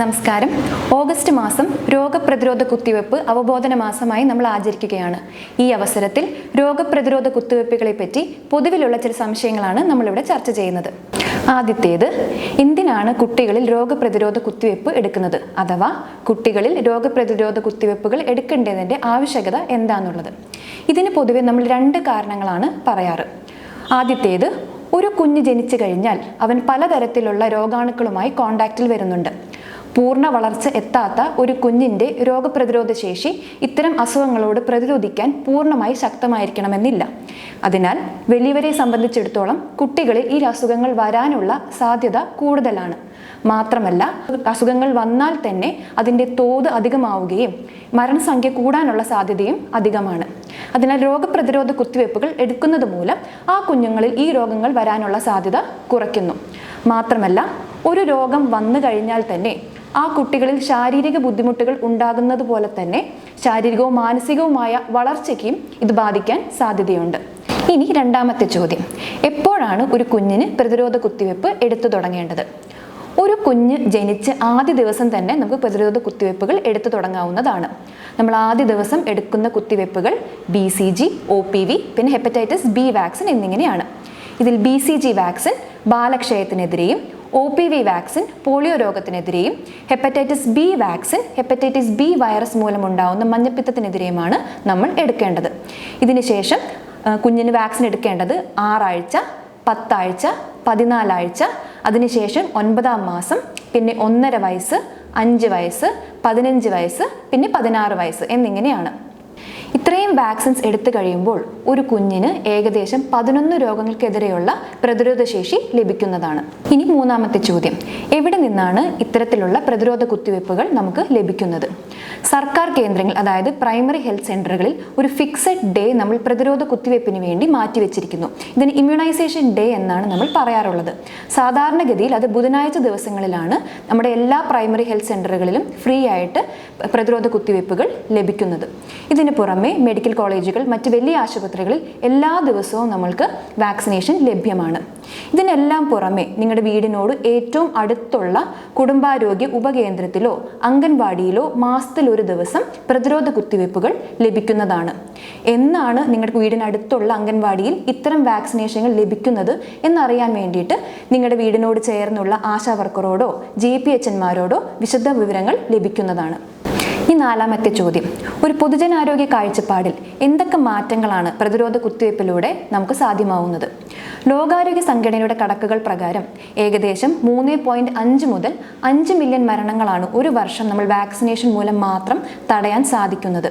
നമസ്കാരം. ഓഗസ്റ്റ് മാസം രോഗപ്രതിരോധ കുത്തിവയ്പ്പ് അവബോധന മാസമായി നമ്മൾ ആചരിക്കുകയാണ്. ഈ അവസരത്തിൽ രോഗപ്രതിരോധ കുത്തിവയ്പ്പുകളെ പറ്റി പൊതുവിലുള്ള ചില സംശയങ്ങളാണ് നമ്മളിവിടെ ചർച്ച ചെയ്യുന്നത്. ആദ്യത്തേത്, എന്തിനാണ് കുട്ടികളിൽ രോഗപ്രതിരോധ കുത്തിവയ്പ്പ് എടുക്കുന്നത്, അഥവാ കുട്ടികളിൽ രോഗപ്രതിരോധ കുത്തിവയ്പ്പുകൾ എടുക്കേണ്ടതിൻ്റെ ആവശ്യകത എന്താണെന്നുള്ളത്. ഇതിന് പൊതുവെ നമ്മൾ രണ്ട് കാരണങ്ങളാണ് പറയാറ്. ആദ്യത്തേത്, ഒരു കുഞ്ഞ് ജനിച്ചു കഴിഞ്ഞാൽ അവൻ പലതരത്തിലുള്ള രോഗാണുക്കളുമായി കോണ്ടാക്റ്റിൽ വരുന്നുണ്ട്. പൂർണ്ണ വളർച്ച എത്താത്ത ഒരു കുഞ്ഞിൻ്റെ രോഗപ്രതിരോധ ശേഷി ഇത്തരം അസുഖങ്ങളോട് പ്രതിരോധിക്കാൻ പൂർണ്ണമായി ശക്തമായിരിക്കണമെന്നില്ല. അതിനാൽ വലിയവരെ സംബന്ധിച്ചിടത്തോളം കുട്ടികളിൽ ഈ അസുഖങ്ങൾ വരാനുള്ള സാധ്യത കൂടുതലാണ്. മാത്രമല്ല, അസുഖങ്ങൾ വന്നാൽ തന്നെ അതിൻ്റെ തോത് അധികമാവുകയും മരണസംഖ്യ കൂടാനുള്ള സാധ്യതയും അധികമാണ്. അതിനാൽ രോഗപ്രതിരോധ കുത്തിവയ്പ്പുകൾ എടുക്കുന്നത് മൂലം ആ കുഞ്ഞുങ്ങളിൽ ഈ രോഗങ്ങൾ വരാനുള്ള സാധ്യത കുറയ്ക്കുന്നു. മാത്രമല്ല, ഒരു രോഗം വന്നു കഴിഞ്ഞാൽ തന്നെ ആ കുട്ടികളിൽ ശാരീരിക ബുദ്ധിമുട്ടുകൾ ഉണ്ടാകുന്നത് പോലെ തന്നെ ശാരീരികവും മാനസികവുമായ വളർച്ചയ്ക്കും ഇത് ബാധിക്കാൻ സാധ്യതയുണ്ട്. ഇനി രണ്ടാമത്തെ ചോദ്യം, എപ്പോഴാണ് ഒരു കുഞ്ഞിന് പ്രതിരോധ കുത്തിവയ്പ്പ് എടുത്തു തുടങ്ങേണ്ടത്? ഒരു കുഞ്ഞ് ജനിച്ച് ആദ്യ ദിവസം തന്നെ നമുക്ക് പ്രതിരോധ കുത്തിവയ്പ്പുകൾ എടുത്തു തുടങ്ങാവുന്നതാണ്. നമ്മൾ ആദ്യ ദിവസം എടുക്കുന്ന കുത്തിവയ്പ്പുകൾ BCG, OPV, പിന്നെ ഹെപ്പറ്റൈറ്റിസ് B വാക്സിൻ എന്നിങ്ങനെയാണ്. ഇതിൽ BCG വാക്സിൻ ബാലക്ഷയത്തിനെതിരെയും, OPV വാക്സിൻ പോളിയോ രോഗത്തിനെതിരെയും, hepatitis B vaccine hepatitis B virus മൂലമുണ്ടാവുന്ന മഞ്ഞപ്പിത്തത്തിനെതിരെയുമാണ് നമ്മൾ എടുക്കേണ്ടത്. ഇതിനുശേഷം കുഞ്ഞിന് വാക്സിൻ എടുക്കേണ്ടത് 6 ആഴ്ച, 10 ആഴ്ച, 14 ആഴ്ച, അതിനുശേഷം 9-ാം മാസം, പിന്നെ 1.5 വയസ്സ്, 5 വയസ്സ്, 15 വയസ്സ്, പിന്നെ 16 വയസ്സ് എന്നിങ്ങനെയാണ്. ഇത്രയും വാക്സിൻസ് എടുത്തു കഴിയുമ്പോൾ ഒരു കുഞ്ഞിന് ഏകദേശം 11 രോഗങ്ങൾക്കെതിരെയുള്ള പ്രതിരോധ ശേഷി ലഭിക്കുന്നതാണ്. ഇനി മൂന്നാമത്തെ ചോദ്യം, എവിടെ നിന്നാണ് ഇത്തരത്തിലുള്ള പ്രതിരോധ കുത്തിവയ്പ്പുകൾ നമുക്ക് ലഭിക്കുന്നത്? സർക്കാർ കേന്ദ്രങ്ങൾ, അതായത് പ്രൈമറി ഹെൽത്ത് സെന്ററുകളിൽ ഒരു ഫിക്സഡ് ഡേ നമ്മൾ പ്രതിരോധ കുത്തിവയ്പ്പിന് വേണ്ടി മാറ്റിവെച്ചിരിക്കുന്നു. ഇതിന് ഇമ്മ്യൂണൈസേഷൻ ഡേ എന്നാണ് നമ്മൾ പറയാറുള്ളത്. സാധാരണഗതിയിൽ അത് ബുധനാഴ്ച ദിവസങ്ങളിലാണ് നമ്മുടെ എല്ലാ പ്രൈമറി ഹെൽത്ത് സെന്ററുകളിലും ഫ്രീ ആയിട്ട് പ്രതിരോധ കുത്തിവയ്പ്പുകൾ ലഭിക്കുന്നത്. ഇതിന് പുറമെ മെഡിക്കൽ കോളേജുകൾ, മറ്റ് വലിയ ആശുപത്രികളിൽ എല്ലാ ദിവസവും നമ്മൾക്ക് വാക്സിനേഷൻ ലഭ്യമാണ്. ഇതിനെല്ലാം പുറമെ നിങ്ങളുടെ വീടിനോട് ഏറ്റവും അടുത്തുള്ള കുടുംബാരോഗ്യ ഉപകേന്ദ്രത്തിലോ അംഗൻവാടിയിലോ മാസത്തിൽ ഒരു ദിവസം പ്രതിരോധ കുത്തിവയ്പ്പുകൾ ലഭിക്കുന്നതാണ്. എന്നാണ് നിങ്ങളുടെ വീടിനടുത്തുള്ള അംഗൻവാടിയിൽ ഇത്തരം വാക്സിനേഷനുകൾ ലഭിക്കുന്നത് എന്നറിയാൻ വേണ്ടിയിട്ട് നിങ്ങളുടെ വീടിനോട് ചേർന്നുള്ള ആശാവർക്കറോടോ GPHന്മാരോടോ വിശദ വിവരങ്ങൾ ലഭിക്കുന്നതാണ്. ഈ നാലാമത്തെ ചോദ്യം, ഒരു പൊതുജനാരോഗ്യ കാഴ്ചപ്പാടിൽ എന്തൊക്കെ മാറ്റങ്ങളാണ് പ്രതിരോധ കുത്തിവയ്പ്പിലൂടെ നമുക്ക് സാധ്യമാവുന്നത്? ലോകാരോഗ്യ സംഘടനയുടെ കണക്കുകൾ പ്രകാരം ഏകദേശം 3.5 മുതൽ 5 മില്യൺ മരണങ്ങളാണ് ഒരു വർഷം നമ്മൾ വാക്സിനേഷൻ മൂലം മാത്രം തടയാൻ സാധിക്കുന്നത്.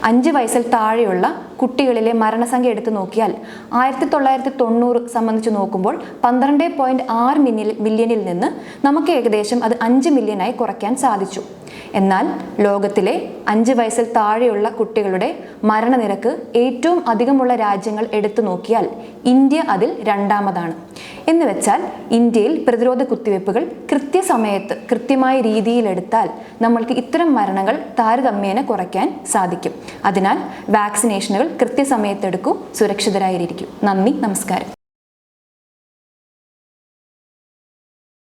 5 വയസ്സിൽ താഴെയുള്ള കുട്ടികളിലെ മരണസംഖ്യ എടുത്തു നോക്കിയാൽ 1990 സംബന്ധിച്ച് നോക്കുമ്പോൾ 12.6 മില്യണിൽ നിന്ന് നമുക്ക് ഏകദേശം അത് 5 മില്യണായി കുറയ്ക്കാൻ സാധിച്ചു. എന്നാൽ ലോകത്തിലെ 5 വയസ്സിൽ താഴെയുള്ള കുട്ടികളുടെ മരണനിരക്ക് ഏറ്റവും അധികമുള്ള രാജ്യങ്ങൾ എടുത്തു നോക്കിയാൽ ഇന്ത്യ അതിൽ രണ്ടാമതാണ്. എന്ന് വെച്ചാൽ ഇന്ത്യയിൽ പ്രതിരോധ കുത്തിവയ്പ്പുകൾ കൃത്യസമയത്ത് കൃത്യമായ രീതിയിലെടുത്താൽ നമ്മൾക്ക് ഇത്തരം മരണങ്ങൾ താരതമ്യേന കുറയ്ക്കാൻ സാധിക്കും. അതിനാൽ വാക്സിനേഷനുകൾ കൃത്യസമയത്തെടുക്കൂ, സുരക്ഷിതരായിരിക്കും. നന്ദി, നമസ്കാരം.